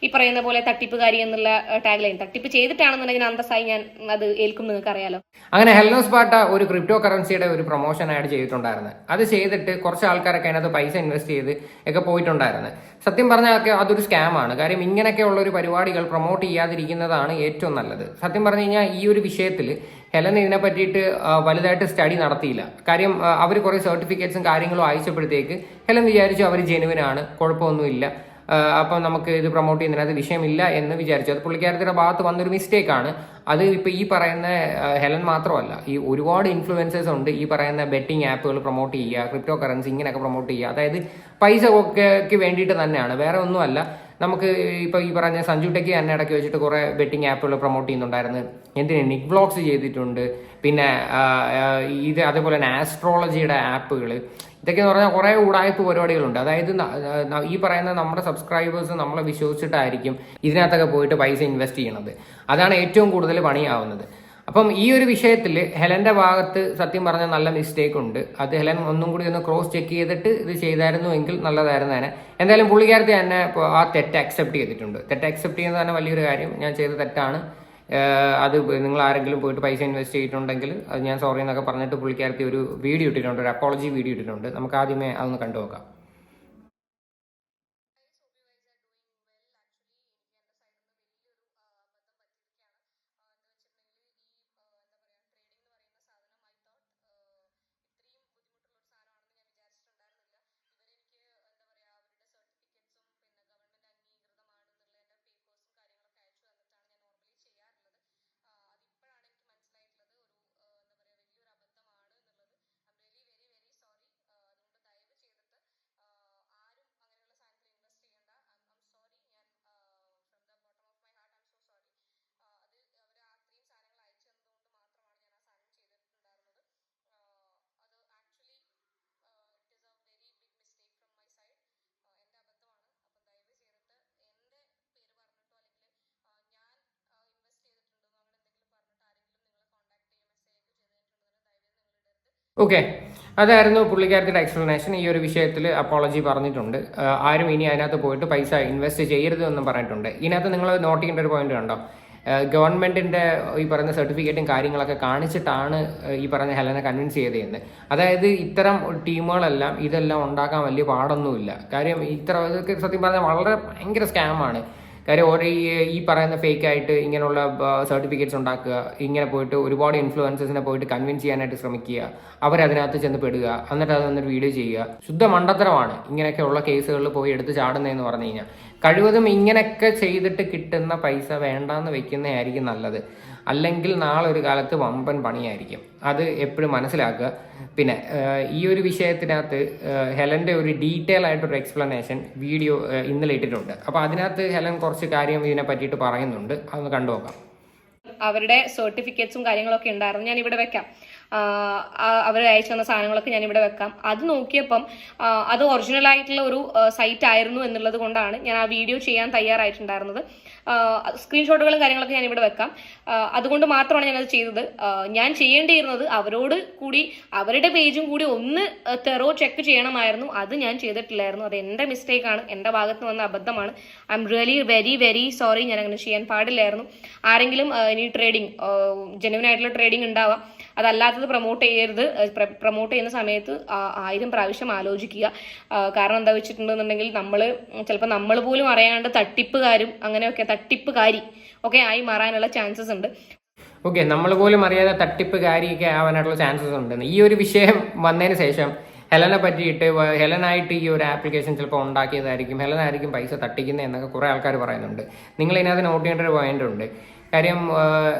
ഈ പറയുന്ന പോലെ തട്ടിപ്പുകാരി എന്നുള്ള ടാഗ് ലൈൻ തട്ടിപ്പ് ചെയ്തിട്ടാണെന്നുണ്ടെങ്കിൽ അന്തസ്സായി ഞാൻ അത് ഏൽക്കും, നിങ്ങൾക്ക് അറിയാലോ. അങ്ങനെ ഹെലൻ സ്പാർട്ട ഒരു ക്രിപ്റ്റോ കറൻസിയുടെ ഒരു പ്രൊമോഷൻ ആഡ് ചെയ്തിട്ടുണ്ടായിരുന്നു. അത് ചെയ്തിട്ട് കുറച്ച് ആൾക്കാരൊക്കെ അതിനകത്ത് പൈസ ഇൻവെസ്റ്റ് ചെയ്ത് ഒക്കെ പോയിട്ടുണ്ടായിരുന്നു. സത്യം പറഞ്ഞാൽ അതൊരു സ്കാമാണ്. കാര്യം ഇങ്ങനെയൊക്കെയുള്ള ഒരു പരിപാടികൾ പ്രൊമോട്ട് ചെയ്യാതിരിക്കുന്നതാണ് ഏറ്റവും നല്ലത്. സത്യം പറഞ്ഞു കഴിഞ്ഞാൽ ഈ ഒരു വിഷയത്തിൽ ഹെലൻ ഇതിനെ പറ്റിയിട്ട് വലുതായിട്ട് സ്റ്റഡി നടത്തിയില്ല. കാര്യം അവർ കുറേ സർട്ടിഫിക്കറ്റ്സും കാര്യങ്ങളും അയച്ചപ്പോഴത്തേക്ക് ഹെലൻ വിചാരിച്ചു അവർ ജെനുവിനാണ്, കുഴപ്പമൊന്നുമില്ല, അപ്പം നമുക്ക് ഇത് പ്രൊമോട്ട് ചെയ്യുന്നതിനകത്ത് വിഷയമില്ല എന്ന് വിചാരിച്ചു. അത് പുള്ളിക്കാരത്തിന്റെ ഭാഗത്ത് വന്നൊരു മിസ്റ്റേക്കാണ്. അത് ഇപ്പൊ ഈ പറയുന്ന ഹെലൻ മാത്രമല്ല, ഈ ഒരുപാട് ഇൻഫ്ലുവൻസേഴ്സ് ഉണ്ട് ഈ പറയുന്ന ബെറ്റിംഗ് ആപ്പുകൾ പ്രൊമോട്ട് ചെയ്യുക, ക്രിപ്റ്റോ കറൻസി ഇങ്ങനെയൊക്കെ പ്രൊമോട്ട് ചെയ്യുക. അതായത് പൈസ ഒക്കെ വേണ്ടിയിട്ട് തന്നെയാണ്, വേറെ ഒന്നുമല്ല. നമുക്ക് ഇപ്പൊ ഈ പറഞ്ഞ സഞ്ജു ടെക്കി തന്നെ ഇടയ്ക്ക് വെച്ചിട്ട് കുറെ ബെറ്റിംഗ് ആപ്പുകൾ പ്രൊമോട്ട് ചെയ്യുന്നുണ്ടായിരുന്നു. എന്തിന് നിക് വ്ളോഗ്സ് ചെയ്തിട്ടുണ്ട്, പിന്നെ ഇത് അതേപോലെ തന്നെ ആസ്ട്രോളജിയുടെ ആപ്പുകൾ, ഇതൊക്കെ എന്ന് പറഞ്ഞാൽ കുറെ ഉടായ്പ പരിപാടികളുണ്ട്. അതായത് ഈ പറയുന്ന നമ്മുടെ സബ്സ്ക്രൈബേഴ്സ് നമ്മളെ വിശ്വസിച്ചിട്ടായിരിക്കും ഇതിനകത്തൊക്കെ പോയിട്ട് പൈസ ഇൻവെസ്റ്റ് ചെയ്യണത്. അതാണ് ഏറ്റവും കൂടുതൽ പണിയാവുന്നത്. അപ്പം ഈ ഒരു വിഷയത്തിൽ ഹെലന്റെ ഭാഗത്ത് സത്യം പറഞ്ഞാൽ നല്ല മിസ്റ്റേക്ക് ഉണ്ട്. അത് ഹെലൻ ഒന്നും കൂടി ഒന്ന് ക്രോസ് ചെക്ക് ചെയ്തിട്ട് ഇത് ചെയ്തായിരുന്നു എങ്കിൽ നല്ലതായിരുന്നു തന്നെ. എന്തായാലും പുള്ളിക്കാരത്തി തന്നെ ആ തെറ്റ് അക്സെപ്റ്റ് ചെയ്തിട്ടുണ്ട്. തെറ്റ് അക്സെപ്റ്റ് ചെയ്യുന്നത് തന്നെ വലിയൊരു കാര്യം. ഞാൻ ചെയ്ത തെറ്റാണ്, അത് നിങ്ങൾ ആരെങ്കിലും പോയിട്ട് പൈസ ഇൻവെസ്റ്റ് ചെയ്തിട്ടുണ്ടെങ്കിൽ അത് ഞാൻ സോറി എന്നൊക്കെ പറഞ്ഞിട്ട് പുള്ളിക്കാരത്തി ഒരു വീഡിയോ ഇട്ടിട്ടുണ്ട്, ഒരു അപ്പോളജി വീഡിയോ ഇട്ടിട്ടുണ്ട്. നമുക്ക് ആദ്യമേ അതൊന്ന് കണ്ടു നോക്കാം. ഓക്കെ, അതായിരുന്നു പുള്ളിക്കാരത്തിന്റെ എക്സ്പ്ലനേഷൻ. ഈ ഒരു വിഷയത്തിൽ അപ്പോളജി പറഞ്ഞിട്ടുണ്ട്. ആരും ഇനി അതിനകത്ത് പോയിട്ട് പൈസ ഇൻവെസ്റ്റ് ചെയ്യരുത് എന്നും പറഞ്ഞിട്ടുണ്ട്. ഇതിനകത്ത് നിങ്ങൾ നോട്ട് ചെയ്യേണ്ട ഒരു പോയിന്റ് കണ്ടോ, ഗവൺമെന്റിന്റെ ഈ പറയുന്ന സർട്ടിഫിക്കറ്റും കാര്യങ്ങളൊക്കെ കാണിച്ചിട്ടാണ് ഈ പറഞ്ഞ ഹെലനെ കൺവിൻസ് ചെയ്തതെന്ന്. അതായത് ഇത്തരം ടീമുകളെല്ലാം ഇതെല്ലാം ഉണ്ടാക്കാൻ വലിയ പാടൊന്നുമില്ല. കാര്യം ഇതൊക്കെ സത്യം പറഞ്ഞാൽ വളരെ ഭയങ്കര സ്കാമാണ്. കാര്യം ഈ പറയുന്ന ഫേക്ക് ആയിട്ട് ഇങ്ങനെയുള്ള സർട്ടിഫിക്കറ്റ്സ് ഉണ്ടാക്കുക, ഇങ്ങനെ പോയിട്ട് ഒരുപാട് ഇൻഫ്ലുവൻസേഴ്സിനെ പോയിട്ട് കൺവിൻസ് ചെയ്യാനായിട്ട് ശ്രമിക്കുക, അവരതിനകത്ത് ചെന്ന് പെടുക, എന്നിട്ട് അത് വന്നൊരു വീഡിയോ ചെയ്യുക. ശുദ്ധ മണ്ടത്തരമാണ് ഇങ്ങനെയൊക്കെയുള്ള കേസുകളിൽ പോയി എടുത്ത് ചാടുന്നതെന്ന് പറഞ്ഞു കഴിഞ്ഞാൽ. കഴിവതും ഇങ്ങനെയൊക്കെ ചെയ്തിട്ട് കിട്ടുന്ന പൈസ വേണ്ടാന്ന് വെക്കുന്നതായിരിക്കും നല്ലത്. അല്ലെങ്കിൽ നാളെ ഒരു കാലത്ത് വമ്പൻ പണിയായിരിക്കും. അത് എപ്പോഴും മനസ്സിലാക്കുക. പിന്നെ ഈ ഒരു വിഷയത്തിനകത്ത് ഹെലന്റെ ഒരു ഡീറ്റെയിൽ ആയിട്ടൊരു എക്സ്പ്ലനേഷൻ വീഡിയോ ഇന്നലെ ഇട്ടിട്ടുണ്ട്. അപ്പോൾ അതിനകത്ത് ഹെലൻ കുറച്ച് കാര്യം ഇതിനെ പറ്റിയിട്ട് പറയുന്നുണ്ട്. അതൊന്ന് കണ്ടുനോക്കാം. അവരുടെ സർട്ടിഫിക്കറ്റ്സും കാര്യങ്ങളൊക്കെ ഉണ്ടായിരുന്നു, ഞാൻ ഇവിടെ വെക്കാം. അവർ അയച്ചു തന്ന സാധനങ്ങളൊക്കെ ഞാൻ ഇവിടെ വെക്കാം. അത് നോക്കിയപ്പം അത് ഒറിജിനൽ ആയിട്ടുള്ള ഒരു സൈറ്റ് ആയിരുന്നു എന്നുള്ളത് കൊണ്ടാണ് ഞാൻ ആ വീഡിയോ ചെയ്യാൻ തയ്യാറായിട്ടുണ്ടായിരുന്നത്. സ്ക്രീൻഷോട്ടുകളും കാര്യങ്ങളൊക്കെ ഞാൻ ഇവിടെ വെക്കാം. അതുകൊണ്ട് മാത്രമാണ് ഞാനത് ചെയ്തത്. ഞാൻ ചെയ്യേണ്ടിയിരുന്നത് അവരോട് കൂടി അവരുടെ പേജും കൂടി ഒന്ന് തെറോ ചെക്ക് ചെയ്യണമായിരുന്നു. അത് ഞാൻ ചെയ്തിട്ടില്ലായിരുന്നു. അത് എൻ്റെ മിസ്റ്റേക്കാണ്, എൻ്റെ ഭാഗത്ത് വന്ന അബദ്ധമാണ്. I am really very very sorry. ഞാൻ അങ്ങനെ ചെയ്യാൻ പാടില്ലായിരുന്നു. ആരെങ്കിലും ഇനി ട്രേഡിങ് ജെന്യുവൻ ആയിട്ടുള്ള ട്രേഡിംഗ് ഉണ്ടാവാം, അതല്ലാത്തത് പ്രൊമോട്ട് ചെയ്യരുത്. പ്രൊമോട്ട് ചെയ്യുന്ന സമയത്ത് 1000 പ്രാവശ്യം ആലോചിക്കുക. കാരണം എന്താ വെച്ചിട്ടുണ്ടെന്നുണ്ടെങ്കിൽ ചിലപ്പോൾ നമ്മൾ പോലും അറിയാണ്ട് തട്ടിപ്പുകാരും അങ്ങനെയൊക്കെ തട്ടിപ്പുകാരി ഒക്കെ ആയി മാറാനുള്ള ചാൻസസ് ഉണ്ട്. ഓക്കെ, നമ്മൾ പോലും അറിയാതെ തട്ടിപ്പുകാരിയൊക്കെ ആവാനായിട്ടുള്ള ചാൻസസ് ഉണ്ട്. ഈ ഒരു വിഷയം വന്നതിന് ശേഷം ഹെലനെ പറ്റിയിട്ട് ഹെലനായിട്ട് ഈ ഒരു ആപ്ലിക്കേഷൻ ചിലപ്പോൾ ഉണ്ടാക്കിയതായിരിക്കും, ഹെലനായിരിക്കും പൈസ തട്ടിക്കുന്നത് എന്നൊക്കെ കുറേ ആൾക്കാർ പറയുന്നുണ്ട്. നിങ്ങൾ ഇതിനകത്ത് നോട്ട് ചെയ്യേണ്ട ഒരു പോയിന്റ് ഉണ്ട്. കാര്യം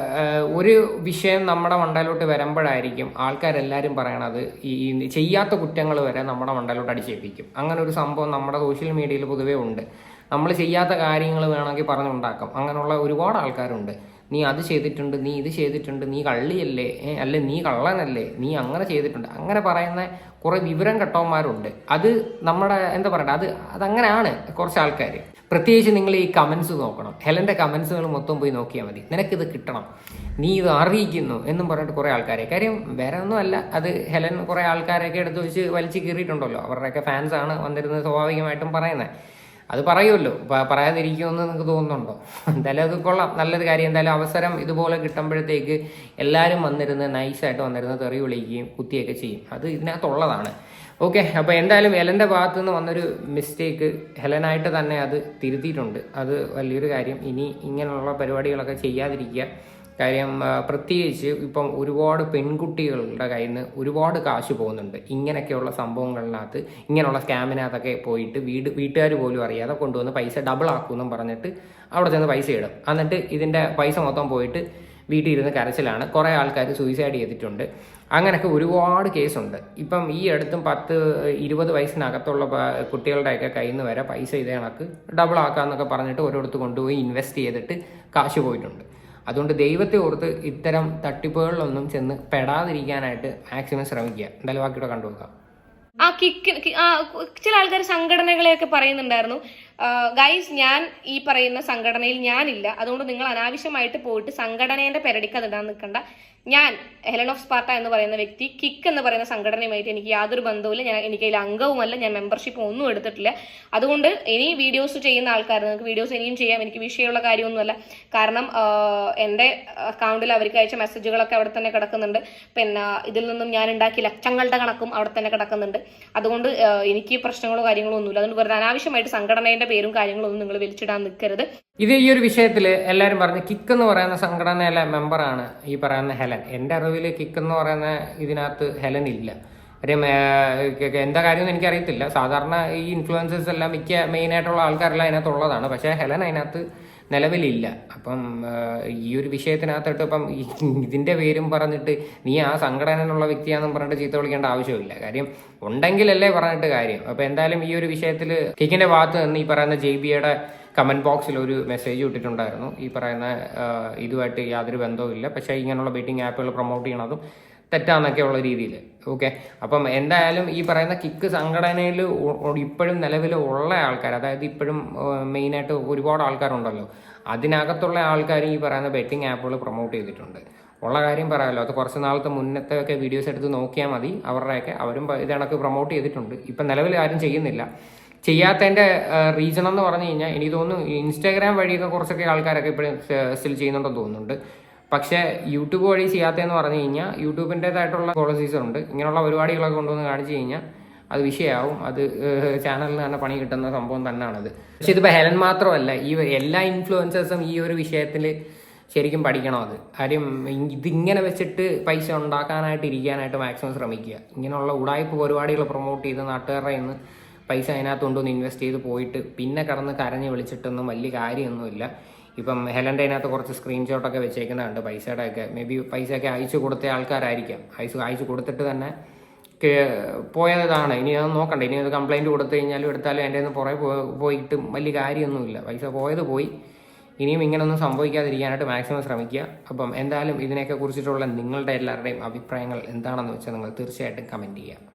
ഒരു വിഷയം നമ്മുടെ മണ്ടയിലോട്ട് വരുമ്പോഴായിരിക്കും ആൾക്കാരെല്ലാവരും പറയണത് ഈ ചെയ്യാത്ത കുറ്റങ്ങൾ വരെ നമ്മുടെ മണ്ടയിലോട്ട് അടിച്ചേൽപ്പിക്കും. അങ്ങനെ ഒരു സംഭവം നമ്മുടെ സോഷ്യൽ മീഡിയയിൽ പൊതുവേ ഉണ്ട്. നമ്മൾ ചെയ്യാത്ത കാര്യങ്ങൾ വേണമെങ്കിൽ പറഞ്ഞുണ്ടാക്കാം. അങ്ങനെയുള്ള ഒരുപാട് ആൾക്കാരുണ്ട്. നീ അത് ചെയ്തിട്ടുണ്ട്, നീ ഇത് ചെയ്തിട്ടുണ്ട്, നീ കള്ളിയല്ലേ, അല്ലെ നീ കള്ളനല്ലേ, നീ അങ്ങനെ ചെയ്തിട്ടുണ്ട്, അങ്ങനെ പറയുന്ന കുറേ വിവരം കെട്ടവന്മാരുണ്ട്. അത് നമ്മുടെ എന്താ പറയണ്ട, അതങ്ങനെയാണ് കുറച്ച് ആൾക്കാർ. പ്രത്യേകിച്ച് നിങ്ങൾ ഈ കമൻസ് നോക്കണം. ഹെലന്റെ കമൻസുകൾ മൊത്തം പോയി നോക്കിയാൽ മതി. നിനക്കിത് കിട്ടണം, നീ ഇത് അറിയിക്കുന്നു എന്നും പറഞ്ഞിട്ട് കുറേ ആൾക്കാരെ. കാര്യം വേറെ ഒന്നുമല്ല, അത് ഹെലൻ കുറേ ആൾക്കാരെയൊക്കെ എടുത്ത് വെച്ച് വലിച്ചു കീറിയിട്ടുണ്ടല്ലോ. അവരുടെയൊക്കെ ഫാൻസാണ് വന്നിരുന്നത് സ്വാഭാവികമായിട്ടും പറയുന്നത്. അത് പറയുമല്ലോ, പറയാതിരിക്കുമെന്ന് നിങ്ങൾക്ക് തോന്നുന്നുണ്ടോ? എന്തായാലും അത് കൊള്ളാം, നല്ലൊരു കാര്യം. എന്തായാലും അവസരം ഇതുപോലെ കിട്ടുമ്പോഴത്തേക്ക് എല്ലാവരും വന്നിരുന്ന് നൈസായിട്ട് വന്നിരുന്ന് തെറി വിളിക്കുകയും കുത്തിയൊക്കെ ചെയ്യും. അത് ഇതിനകത്തുള്ളതാണ്. ഓക്കെ, അപ്പോൾ എന്തായാലും ഹെലൻ്റെ ഭാഗത്തു നിന്ന് വന്നൊരു മിസ്റ്റേക്ക് ഹെലനായിട്ട് തന്നെ അത് തിരുത്തിയിട്ടുണ്ട്. അത് വലിയൊരു കാര്യം. ഇനി ഇങ്ങനെയുള്ള പരിപാടികളൊക്കെ ചെയ്യാതിരിക്കുക. കാര്യം പ്രത്യേകിച്ച് ഇപ്പം ഒരുപാട് പെൺകുട്ടികളുടെ കയ്യിൽ നിന്ന് ഒരുപാട് കാശ് പോകുന്നുണ്ട് ഇങ്ങനെയൊക്കെയുള്ള സംഭവങ്ങളിനകത്ത്. ഇങ്ങനെയുള്ള സ്കാമിനകത്തൊക്കെ പോയിട്ട് വീട്ടുകാർ പോലും അറിയാതെ കൊണ്ടുവന്ന് പൈസ ഡബിൾ ആക്കുമെന്നും പറഞ്ഞിട്ട് അവിടെ ചെന്ന് പൈസ ഇടും. എന്നിട്ട് ഇതിൻ്റെ പൈസ മൊത്തം പോയിട്ട് വീട്ടിൽ ഇരുന്ന് കരച്ചിലാണ്. കുറേ ആൾക്കാർ സൂയിസൈഡ് ചെയ്തിട്ടുണ്ട്. അങ്ങനെയൊക്കെ ഒരുപാട് കേസുണ്ട്. ഇപ്പം ഈ അടുത്തും 10-20 വയസ്സിനകത്തുള്ള കുട്ടികളുടെയൊക്കെ കയ്യിൽ നിന്ന് വരെ പൈസ ഇതേ കണക്ക് ഡബിൾ ആക്കാമെന്നൊക്കെ പറഞ്ഞിട്ട് ഓരോരുത്തർ കൊണ്ടുപോയി ഇൻവെസ്റ്റ് ചെയ്തിട്ട് കാശ് പോയിട്ടുണ്ട്. അതുകൊണ്ട് ദൈവത്തെ ഓർത്ത് ഇത്തരം തട്ടിപ്പുകളിലൊന്നും ചെന്ന് പെടാതിരിക്കാനായിട്ട് മാക്സിമം ശ്രമിക്കുക. എന്തായാലും ബാക്കിയുടെ കണ്ടുവെക്കാം. ചില ആൾക്കാർ സംഘടനകളെയൊക്കെ പറയുന്നുണ്ടായിരുന്നു, ഗൈസ് ഞാൻ ഈ പറയുന്ന സംഘടനയിൽ ഞാനില്ല, അതുകൊണ്ട് നിങ്ങൾ അനാവശ്യമായിട്ട് പോയിട്ട് സംഘടനേന്റെ പെരടിക്ക് അതിടാൻ നിൽക്കണ്ട. ഞാൻ ഹെലൻ ഓഫ് സ്പാർട്ട എന്ന് പറയുന്ന വ്യക്തി കിക്ക് എന്ന് പറയുന്ന സംഘടനയുമായിട്ട് എനിക്ക് യാതൊരു ബന്ധവുമില്ല. എനിക്ക് അതിൽ അംഗവുമല്ല, ഞാൻ മെമ്പർഷിപ്പ് ഒന്നും എടുത്തിട്ടില്ല. അതുകൊണ്ട് ഇനി വീഡിയോസ് ചെയ്യുന്ന ആൾക്കാർ നിങ്ങൾക്ക് വീഡിയോസ് ഇനിയും ചെയ്യാം, എനിക്ക് വിഷയമുള്ള കാര്യമൊന്നുമല്ല. കാരണം എൻ്റെ അക്കൗണ്ടിൽ അവർക്ക് അയച്ച മെസ്സേജുകളൊക്കെ അവിടെ തന്നെ കിടക്കുന്നുണ്ട്. പിന്നെ ഇതിൽ നിന്നും ഞാൻ ഉണ്ടാക്കിയ ലക്ഷങ്ങളുടെ കണക്കും അവിടെ തന്നെ കിടക്കുന്നുണ്ട്. അതുകൊണ്ട് എനിക്ക് പ്രശ്നങ്ങളോ കാര്യങ്ങളോ ഒന്നുമില്ല. അതുകൊണ്ട് വെറുതെ അനാവശ്യമായിട്ട് സംഘടനയുടെ പേരും കാര്യങ്ങളും ഒന്നും നിങ്ങൾ വലിച്ചിടാൻ നിൽക്കരുത്. ഇത് ഈ ഒരു വിഷയത്തിൽ എല്ലാവരും പറഞ്ഞു കിക്ക് എന്ന് പറയുന്ന സംഘടനയിലെ മെമ്പറാണ് ഈ പറയുന്ന ഹെലൻ. എൻ്റെ അറിവിൽ കിക്ക് എന്ന് പറയുന്ന ഇതിനകത്ത് ഹെലൻ ഇല്ല. കാര്യം എന്താ കാര്യമൊന്നും എനിക്കറിയത്തില്ല. സാധാരണ ഈ ഇൻഫ്ലുവൻസേഴ്സ് എല്ലാം മെയിനായിട്ടുള്ള ആൾക്കാരെല്ലാം അതിനകത്തുള്ളതാണ്. പക്ഷേ ഹെലൻ അതിനകത്ത് നിലവിലില്ല. അപ്പം ഈ ഒരു വിഷയത്തിനകത്തോട്ട് ഇപ്പം ഇതിൻ്റെ പേരും പറഞ്ഞിട്ട് നീ ആ സംഘടനയിലുള്ള വ്യക്തിയാണെന്നും പറഞ്ഞിട്ട് ചീത്ത വിളിക്കേണ്ട ആവശ്യമില്ല. കാര്യം ഉണ്ടെങ്കിലല്ലേ പറഞ്ഞിട്ട് കാര്യം. അപ്പം എന്തായാലും ഈ ഒരു വിഷയത്തിൽ കിക്കിൻ്റെ ഭാഗത്ത് നിന്ന് ഈ പറയുന്ന JBയുടെ കമൻറ്റ് ബോക്സിൽ ഒരു മെസ്സേജ് ഇട്ടിട്ടുണ്ടായിരുന്നു. ഈ പറയുന്ന ഇതുമായിട്ട് യാതൊരു ബന്ധവുമില്ല, പക്ഷേ ഇങ്ങനെയുള്ള ബെറ്റിംഗ് ആപ്പുകൾ പ്രൊമോട്ട് ചെയ്യണതും തെറ്റാന്നൊക്കെ ഉള്ള രീതിയിൽ. ഓക്കെ, അപ്പം എന്തായാലും ഈ പറയുന്ന കിക്ക് സംഘടനയിൽ ഇപ്പോഴും നിലവിൽ ഉള്ള ആൾക്കാർ, അതായത് ഇപ്പോഴും മെയിനായിട്ട് ഒരുപാട് ആൾക്കാരുണ്ടല്ലോ, അതിനകത്തുള്ള ആൾക്കാർ ഈ പറയുന്ന ബെറ്റിംഗ് ആപ്പുകൾ പ്രൊമോട്ട് ചെയ്തിട്ടുണ്ട്. ഉള്ള കാര്യം പറയാമല്ലോ. അത് കുറച്ച് നാളത്തെ മുന്നത്തെ ഒക്കെ വീഡിയോസ് എടുത്ത് നോക്കിയാൽ മതി. അവരും ഇതണക്ക് പ്രൊമോട്ട് ചെയ്തിട്ടുണ്ട്. ഇപ്പം നിലവിൽ ആരും ചെയ്യുന്നില്ല. ചെയ്യാത്തതിൻ്റെ റീസൺ എന്ന് പറഞ്ഞു കഴിഞ്ഞാൽ എനിക്ക് തോന്നുന്നു ഇൻസ്റ്റാഗ്രാം വഴിയൊക്കെ കുറച്ചൊക്കെ ആൾക്കാരൊക്കെ ഇപ്പോഴും സ്റ്റിൽ ചെയ്യുന്നുണ്ടെന്ന് തോന്നുന്നുണ്ട്. പക്ഷേ യൂട്യൂബ് വഴി ചെയ്യാത്തതെന്ന് പറഞ്ഞു കഴിഞ്ഞാൽ യൂട്യൂബിൻ്റെതായിട്ടുള്ള പോളിസീസ് ഉണ്ട്. ഇങ്ങനെയുള്ള പരിപാടികളൊക്കെ കൊണ്ടുവന്ന് കാണിച്ചു കഴിഞ്ഞാൽ അത് വിഷയമാവും. അത് ചാനലിന് തന്നെ പണി കിട്ടുന്ന സംഭവം തന്നെയാണത്. പക്ഷെ ഇതിപ്പോൾ ഹെലൻ മാത്രമല്ല, ഈ എല്ലാ ഇൻഫ്ലുവൻസേഴ്സും ഈ ഒരു വിഷയത്തിൽ ശരിക്കും പഠിക്കണം. അത് കാര്യം ഇതിങ്ങനെ വെച്ചിട്ട് പൈസ ഉണ്ടാക്കാനായിട്ട് ഇരിക്കാനായിട്ട് മാക്സിമം ശ്രമിക്കുക. ഇങ്ങനെയുള്ള ഉടായ്പ പരിപാടികൾ പ്രൊമോട്ട് ചെയ്ത് നാട്ടുകാരുടെ നിന്ന് പൈസ അതിനകത്ത് കൊണ്ടുവന്ന് ഇൻവെസ്റ്റ് ചെയ്ത് പോയിട്ട് പിന്നെ കടന്ന് കരഞ്ഞ് വിളിച്ചിട്ടൊന്നും വലിയ കാര്യമൊന്നുമില്ല. ഇപ്പം ഹെലൻ്റെ അതിനകത്ത് കുറച്ച് സ്ക്രീൻഷോട്ടൊക്കെ വെച്ചേക്കുന്നുണ്ട് പൈസയുടെ ഒക്കെ. മേ ബി പൈസയൊക്കെ അയച്ചു കൊടുത്ത ആൾക്കാരായിരിക്കാം. അയച്ചു കൊടുത്തിട്ട് തന്നെ പോയതാണ്. ഇനി അത് നോക്കണ്ട. ഇനി അത് കംപ്ലൈൻറ്റ് കൊടുത്തു കഴിഞ്ഞാലും എടുത്താലും എൻ്റെ നിന്ന് പുറകെ പോയിട്ട് വലിയ കാര്യമൊന്നുമില്ല. പൈസ പോയത് പോയി. ഇനിയും ഇങ്ങനെയൊന്നും സംഭവിക്കാതിരിക്കാനായിട്ട് മാക്സിമം ശ്രമിക്കുക. അപ്പം എന്തായാലും ഇതിനെയൊക്കെ കുറിച്ചിട്ടുള്ള നിങ്ങളുടെ എല്ലാവരുടെയും അഭിപ്രായങ്ങൾ എന്താണെന്ന് വെച്ചാൽ നിങ്ങൾ തീർച്ചയായിട്ടും കമൻറ്റ് ചെയ്യുക.